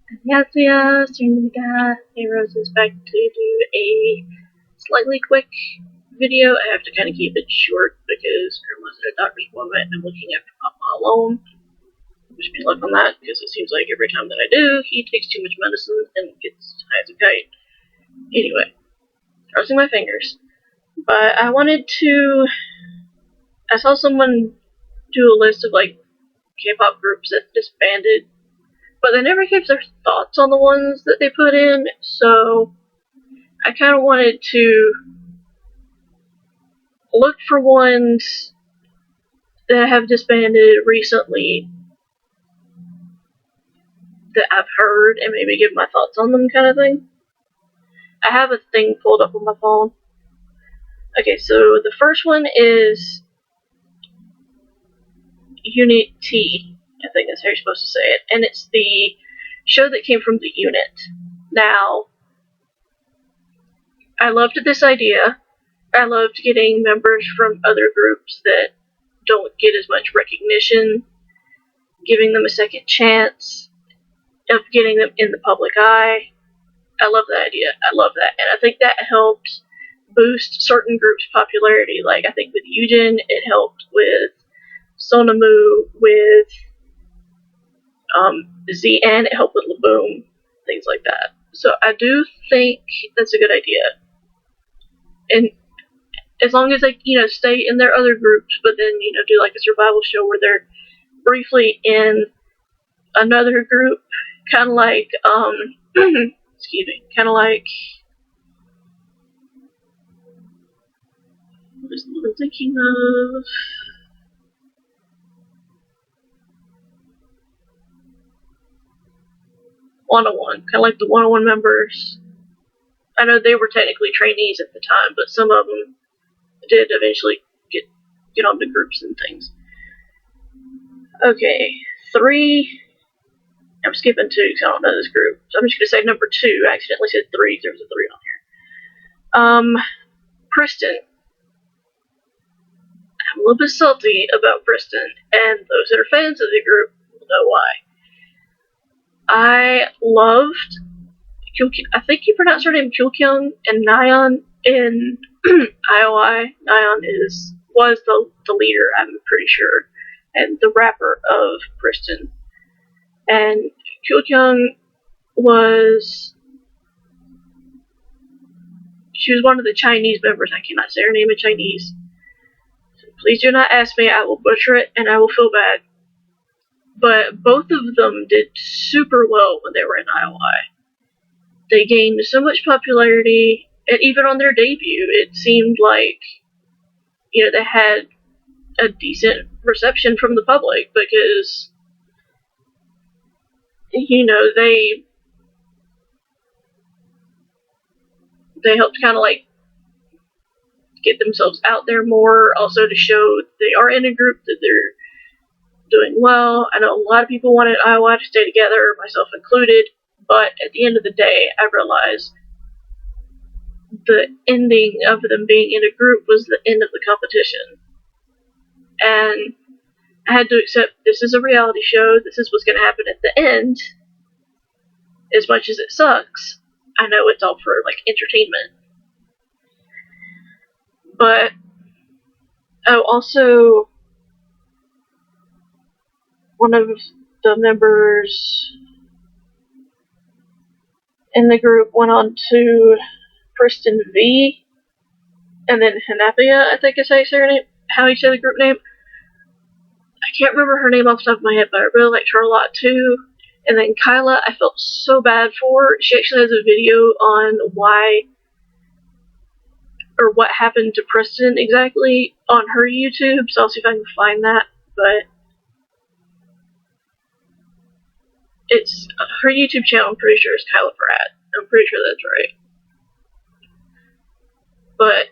안녕하세요, streaming Heroes is back to do a slightly quick video. I have to kind of keep it short because Grandma's at a doctor's appointment and I'm looking after Papa alone. Wish me luck on that because it seems like every time that I do, he takes too much medicine and gets high as a kite. Anyway, crossing my fingers. But I saw someone do a list of like K-pop groups that disbanded, but they never gave their thoughts on the ones that they put in, so I kind of wanted to look for ones that have disbanded recently that I've heard and maybe give my thoughts on them, kind of thing. I have a thing pulled up on my phone. Okay, so the first one is Unity, I think that's how you're supposed to say it, and it's the show that came from the Unit. Now, I loved this idea. I loved getting members from other groups that don't get as much recognition, giving them a second chance of getting them in the public eye. I love that idea. I love that. And I think that helped boost certain groups' popularity. Like, I think with Eugen, it helped with Sonamu, with ZN, it helped with Laboom, things like that. So I do think that's a good idea. And as long as they, stay in their other groups, but then, do like a survival show where they're briefly in another group, kind of like, excuse me, kind of like, what is the one I'm thinking of? One-on-one, kind of like the one-on-one members. I know they were technically trainees at the time, but some of them did eventually get onto groups and things. Okay, 3. I'm skipping 2 because I don't know this group. So I'm just going to say number 2. I accidentally said 3 because there was a 3 on here. Kristen. I'm a little bit salty about Kristen, and those that are fans of the group will know why. I loved I think you pronounce her name Kyukyung, and Nyan in IOI. Nyan was the leader, I'm pretty sure, and the rapper of Kristen. And Kyukyung she was one of the Chinese members. I cannot say her name in Chinese. So please do not ask me, I will butcher it and I will feel bad. But both of them did super well when they were in IOI. They gained so much popularity, and even on their debut, it seemed like, they had a decent reception from the public because, they helped kind of like get themselves out there more, also to show they are in a group, that they're doing well. I know a lot of people wanted IOI to stay together, myself included, but at the end of the day, I realized the ending of them being in a group was the end of the competition. And I had to accept this is a reality show, this is what's going to happen at the end. As much as it sucks, I know it's all for, like, entertainment. But, also, one of the members in the group went on to Kristen V, and then Hanapia, I think is how you say her name, how you say the group name. I can't remember her name off the top of my head, but I really liked her a lot too. And then Kyla, I felt so bad for. She actually has a video on what happened to Preston exactly on her YouTube, so I'll see if I can find that. But it's her YouTube channel, I'm pretty sure, is Kyla Pratt. I'm pretty sure that's right. But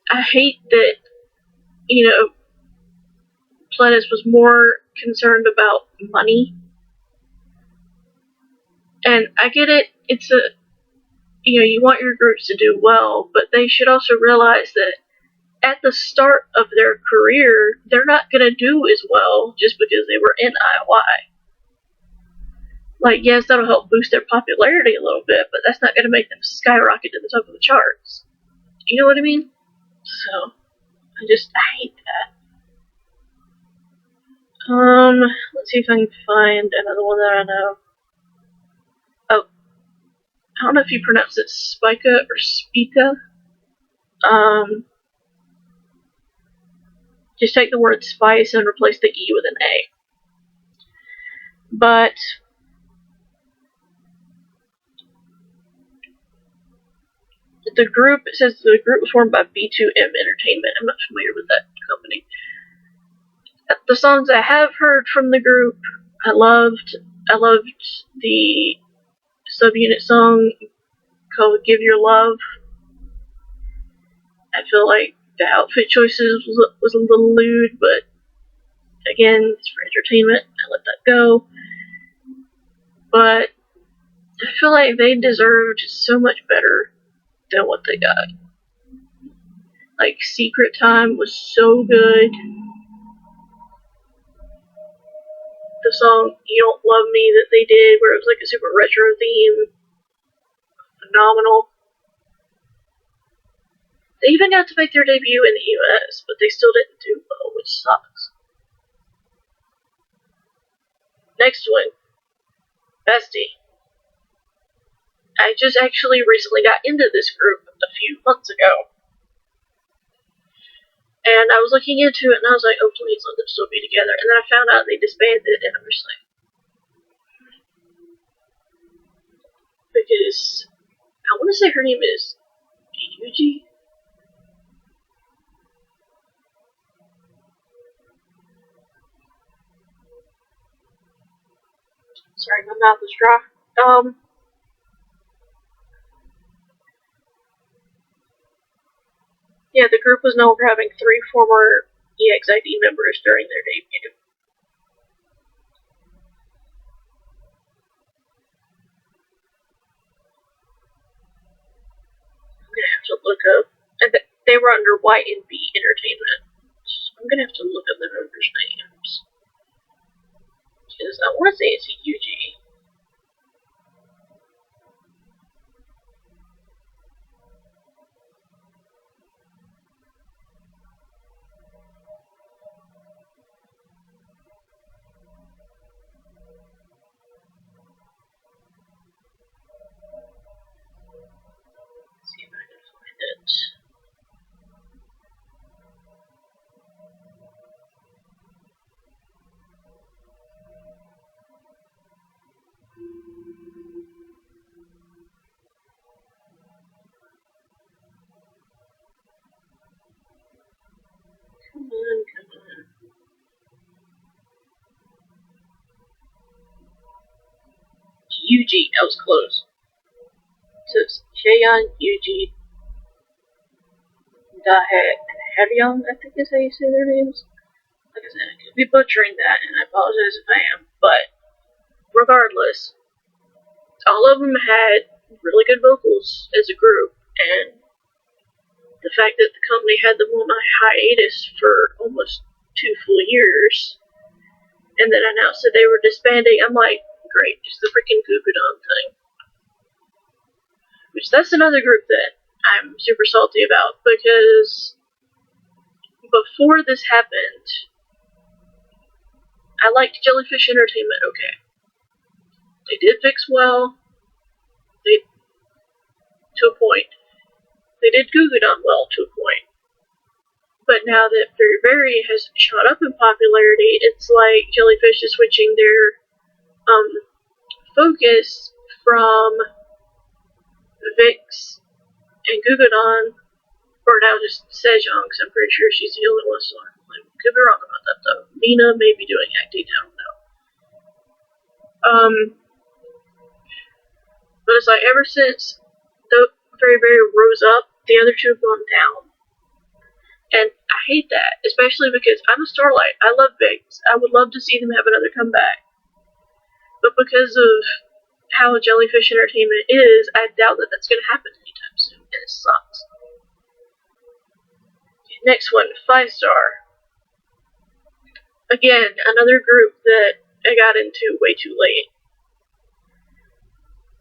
I hate that, Pledis was more concerned about money. And I get it, it's you want your groups to do well, but they should also realize that at the start of their career, they're not going to do as well just because they were in IOI. Like, yes, that'll help boost their popularity a little bit, but that's not going to make them skyrocket to the top of the charts. You know what I mean? So, I hate that. Let's see if I can find another one that I know. Oh, I don't know if you pronounce it Spica or Spica. Just take the word spice and replace the E with an A. But the group, it says the group was formed by B2M Entertainment. I'm not familiar with that company. The songs I have heard from the group, I loved the subunit song called Give Your Love. I feel like the outfit choices was a little lewd, but again, it's for entertainment. I let that go. But I feel like they deserved so much better than what they got. Like, Secret Time was so good. The song You Don't Love Me that they did, where it was like a super retro theme, phenomenal. They even got to make their debut in the US, but they still didn't do well, which sucks. Next one, Bestie. I just actually recently got into this group a few months ago. And I was looking into it, and I was like, oh, please let them still be together. And then I found out they disbanded, and I'm just like, because I want to say her name is Yuji. Sorry, my mouth is dry. Yeah, the group was known for having 3 former EXID members during their debut. I'm gonna have to look up. They were under Y&B Entertainment. I'm gonna have to look up the members' names. Because I want to say it's Yuji. Let's see if I can find it. Come on. Yuji, I was close. So it's Cheon, Yuji, Daehyun, I think is how you say their names. Like I said, I could be butchering that, and I apologize if I am, but regardless, all of them had really good vocals as a group, and the fact that the company had them on a hiatus for almost 2 full years, and then announced that they were disbanding, I'm like, great, just the freaking Gugudon thing. Which, that's another group that I'm super salty about, because before this happened, I liked Jellyfish Entertainment okay. They did fix well, to a point. They did Gugudon well to a point. But now that Very Very has shot up in popularity, it's like Jellyfish is switching their focus from Vix and Gugudon, or now just Sejong, because I'm pretty sure she's the only one still. I could be wrong about that though. Mina may be doing acting, I don't know. But it's like ever since the Very Very rose up, the other two have gone down. And I hate that, especially because I'm a Starlight. I love Vix. I would love to see them have another comeback. But because of how Jellyfish Entertainment is, I doubt that that's going to happen anytime soon, and it sucks. Next one, 5 Star. Again, another group that I got into way too late.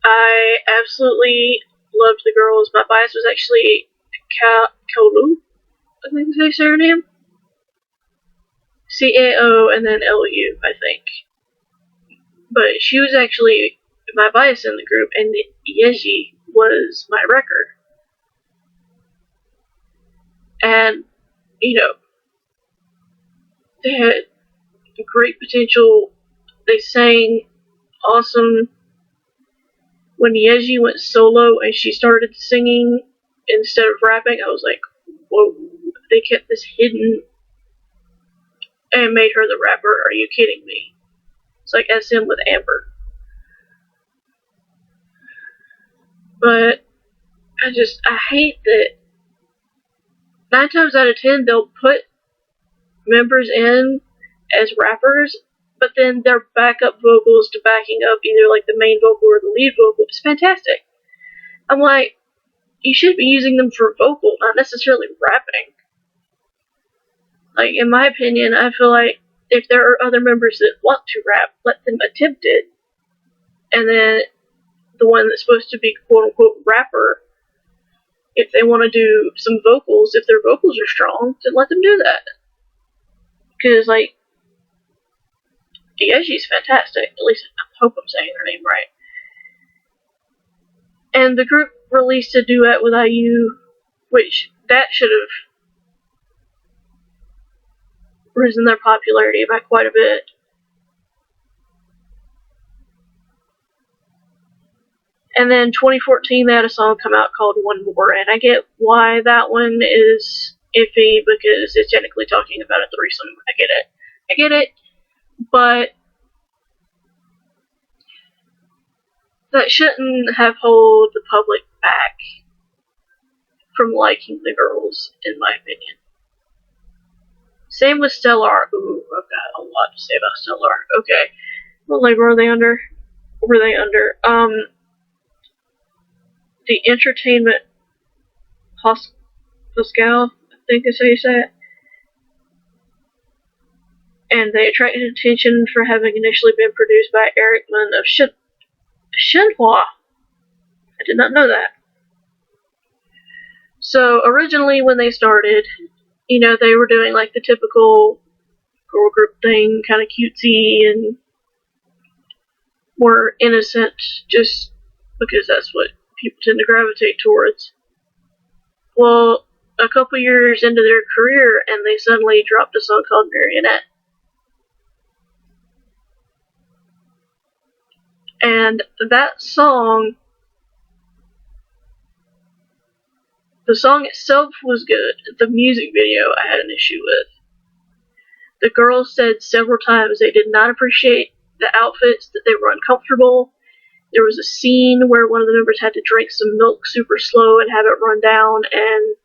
I absolutely loved the girls. My bias was actually Kaolu, I think they say her name. CAO and then LU, I think. But she was actually my bias in the group, and Yeji was my wrecker. And, they had great potential. They sang awesome. When Yeji went solo and she started singing instead of rapping, I was like, whoa, they kept this hidden and made her the rapper. Are you kidding me? It's like SM with Amber. But I hate that 9 times out of 10 they'll put members in as rappers, but then their backup vocals to backing up either like the main vocal or the lead vocal is fantastic. I'm like, you should be using them for vocal, not necessarily rapping. Like, in my opinion, I feel like if there are other members that want to rap, let them attempt it. And then the one that's supposed to be quote unquote rapper, if they want to do some vocals, if their vocals are strong, then let them do that. Because, like, Yeji's fantastic. At least I hope I'm saying her name right. And the group released a duet with IU, which that should have risen their popularity by quite a bit. And then 2014 they had a song come out called One More, and I get why that one is iffy because it's technically talking about a threesome. I get it, but that shouldn't have held the public back from liking the girls, in my opinion. Same with Stellar. Ooh, I've got a lot to say about Stellar. Okay. What label were they under? The Entertainment Pascal, I think is how you say it. And they attracted attention for having initially been produced by Eric Mun of Shinhua. I did not know that. So originally when they started, they were doing like the typical girl group thing, kind of cutesy and more innocent, just because that's what people tend to gravitate towards. Well, a couple years into their career, and they suddenly dropped a song called Marionette. And that song, the song itself was good. The music video I had an issue with. The girls said several times they did not appreciate the outfits, that they were uncomfortable. There was a scene where one of the members had to drink some milk super slow and have it run down, and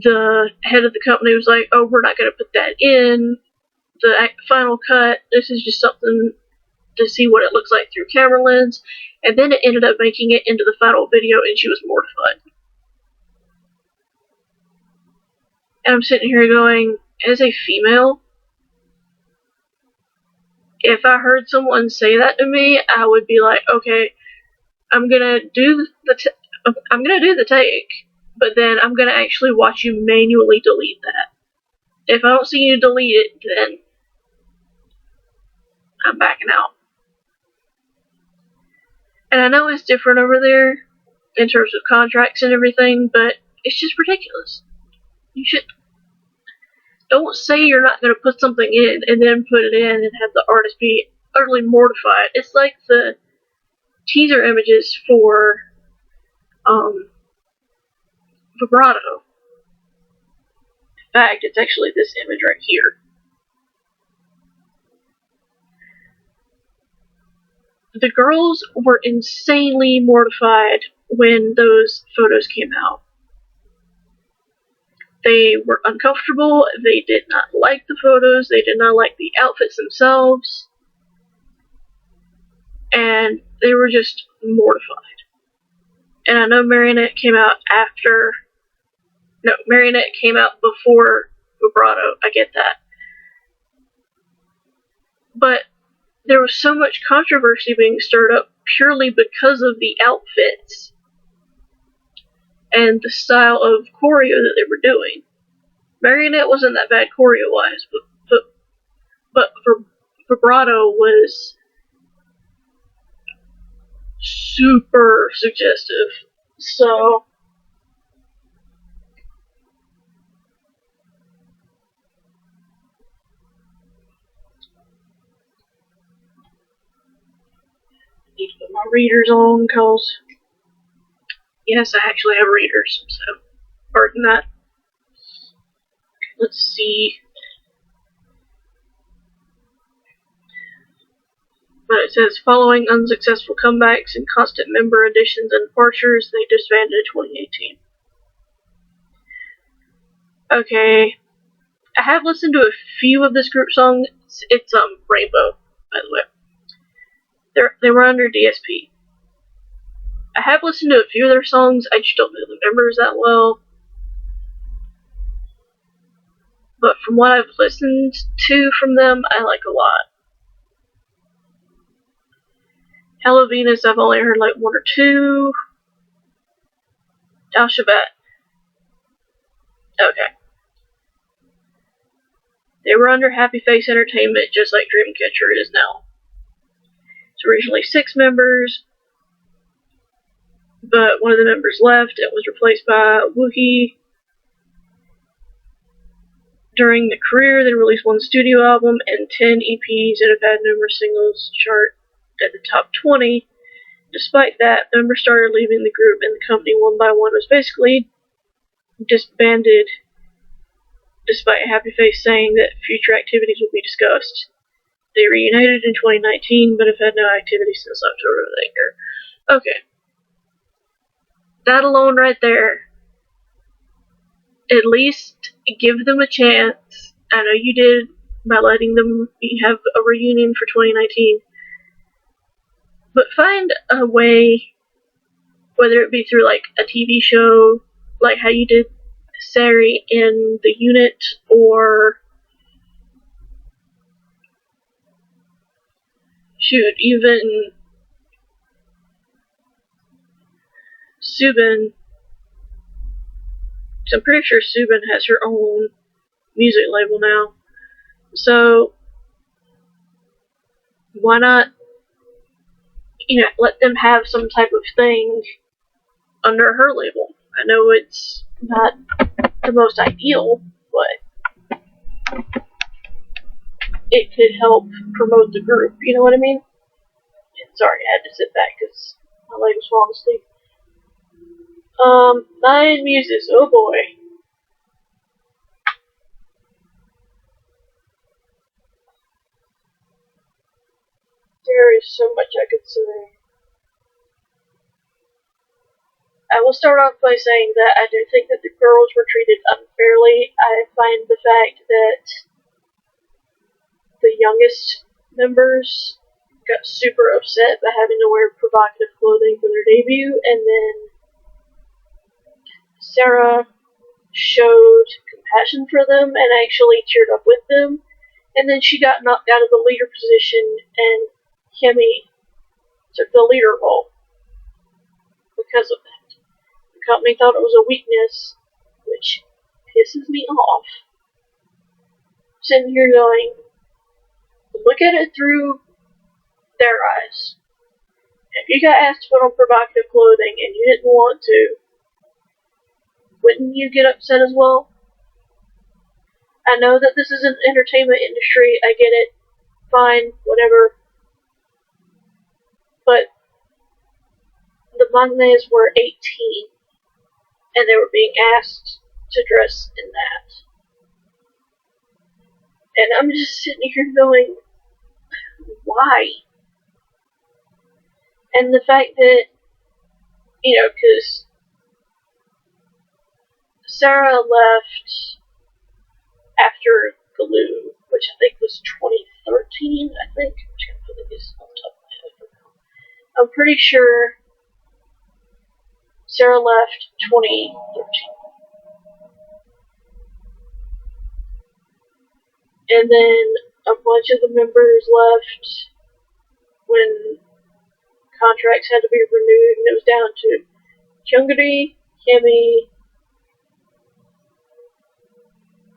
the head of the company was like, oh, we're not going to put that in the final cut. This is just something to see what it looks like through camera lens. And then it ended up making it into the final video, and she was mortified. And I'm sitting here going, as a female, if I heard someone say that to me, I would be like, okay, I'm gonna do the take, but then I'm gonna actually watch you manually delete that. If I don't see you delete it, then I'm backing out. And I know it's different over there in terms of contracts and everything, but it's just ridiculous. Don't say you're not going to put something in and then put it in and have the artist be utterly mortified. It's like the teaser images for Vibrato. In fact, it's actually this image right here. The girls were insanely mortified when those photos came out. They were uncomfortable, they did not like the photos, they did not like the outfits themselves, and they were just mortified. And I know Marionette came out before Vibrato, I get that. But there was so much controversy being stirred up purely because of the outfits and the style of choreo that they were doing. Marionette wasn't that bad choreo-wise, but vibrato was super suggestive. So I need to put my readers on because yes, I actually have readers, so pardon that. Let's see. But it says, following unsuccessful comebacks and constant member additions and departures, they disbanded in 2018. Okay. I have listened to a few of this group songs. It's Rainbow, by the way. They were under DSP. I have listened to a few of their songs. I just don't know the members that well. But from what I've listened to from them, I like a lot. Hello Venus, I've only heard like one or two. Al Shabbat. Okay. They were under Happy Face Entertainment, just like Dreamcatcher is now. It's originally 6 members, but one of the members left and was replaced by Woohee. During the career, they released 1 studio album and 10 EPs and have had numerous singles chart at the top 20. Despite that, members started leaving the group and the company one by one was basically disbanded, despite Happy Face saying that future activities would be discussed. They reunited in 2019, but have had no activity since October of that year. Okay. That alone right there. At least give them a chance. I know you did by letting them have a reunion for 2019. But find a way, whether it be through like a TV show, like how you did Sari in The Unit, or shoot, even Subin. I'm pretty sure Subin has her own music label now. So why not, let them have some type of thing under her label. I know it's not the most ideal, but it could help promote the group, you know what I mean? And sorry, I had to sit back because my leg was falling asleep. 9 muses, oh boy. There is so much I could say. I will start off by saying that I do think that the girls were treated unfairly. I find the fact that the youngest members got super upset by having to wear provocative clothing for their debut, and then Sarah showed compassion for them and actually cheered up with them, and then she got knocked out of the leader position and Kimmy took the leader role because of that. The company thought it was a weakness, which pisses me off. Sitting here going, look at it through their eyes. If you got asked to put on provocative clothing and you didn't want to, wouldn't you get upset as well? I know that this is an entertainment industry, I get it, fine, whatever. But the Magnes were 18, and they were being asked to dress in that. And I'm just sitting here going, why? And the fact that, because Sarah left after Glue, which I think was 2013, I think. I'm just going to put this on top of my head for now. I'm pretty sure Sarah left 2013. And then a bunch of the members left when contracts had to be renewed, and it was down to Kyungri, Hemi,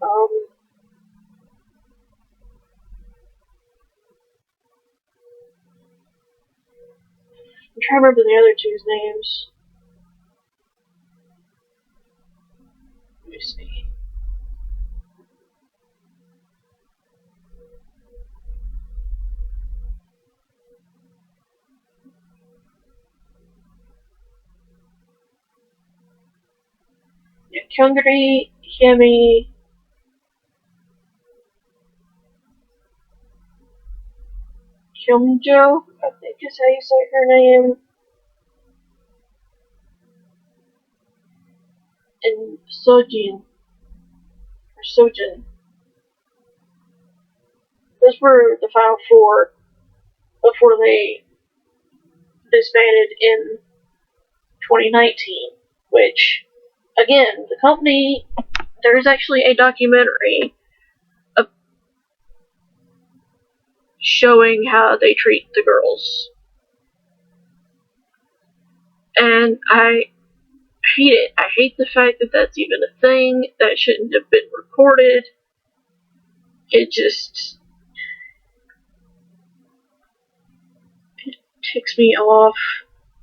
I'm trying to remember the other two's names. Let me see. Yeah, Kyungri, Hemi, Kyungjo, I think is how you say her name, and Sojin, or Sojin. Those were the final four before they disbanded in 2019, which, again, the company, there is actually a documentary showing how they treat the girls. And I hate it. I hate the fact that that's even a thing. That shouldn't have been recorded. It just ticks me off.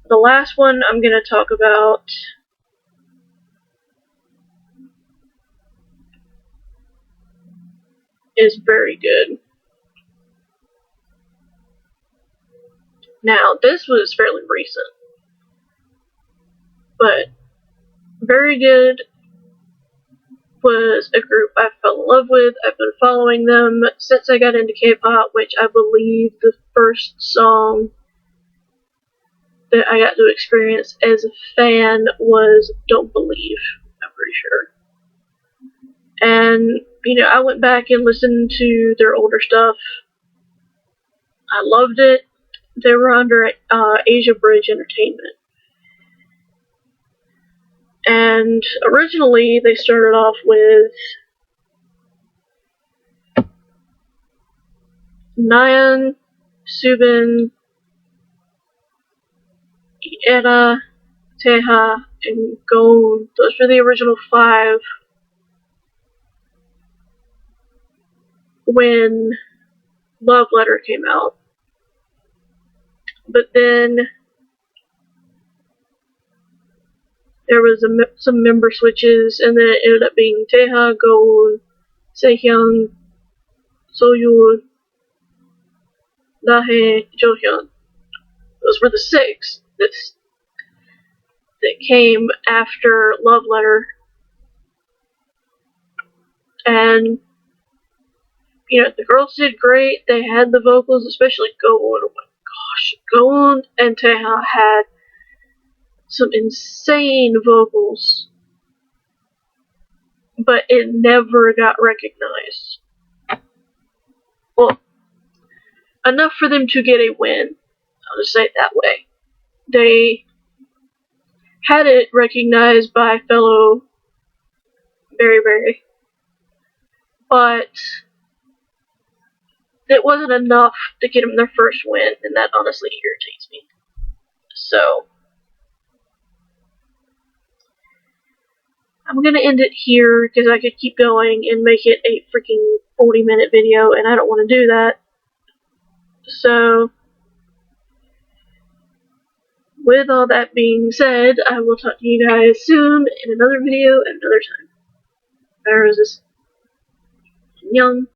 The last one I'm going to talk about is very good. Now, this was fairly recent, but very good was a group I fell in love with. I've been following them since I got into K-pop, which I believe the first song that I got to experience as a fan was Don't Believe, I'm pretty sure. And, I went back and listened to their older stuff. I loved it. They were under Asia Bridge Entertainment. And originally they started off with Nyan, Subin, Era, Teha, and Gon. Those were the original 5 when Love Letter came out. But then there was some member switches, and then it ended up being Teha, Gon, Sehyun, Soyul, Dahae, Johyun. Those were the 6 that came after Love Letter. And, the girls did great. They had the vocals, especially Gon. Oh my gosh, Gon and Teha had some insane vocals, but it never got recognized. Well, enough for them to get a win. I'll just say it that way. They had it recognized by fellow Very Very, but it wasn't enough to get them their first win, and that honestly irritates me. So, I'm gonna end it here because I could keep going and make it a freaking 40-minute video, and I don't want to do that. So, with all that being said, I will talk to you guys soon in another video at another time. There is this young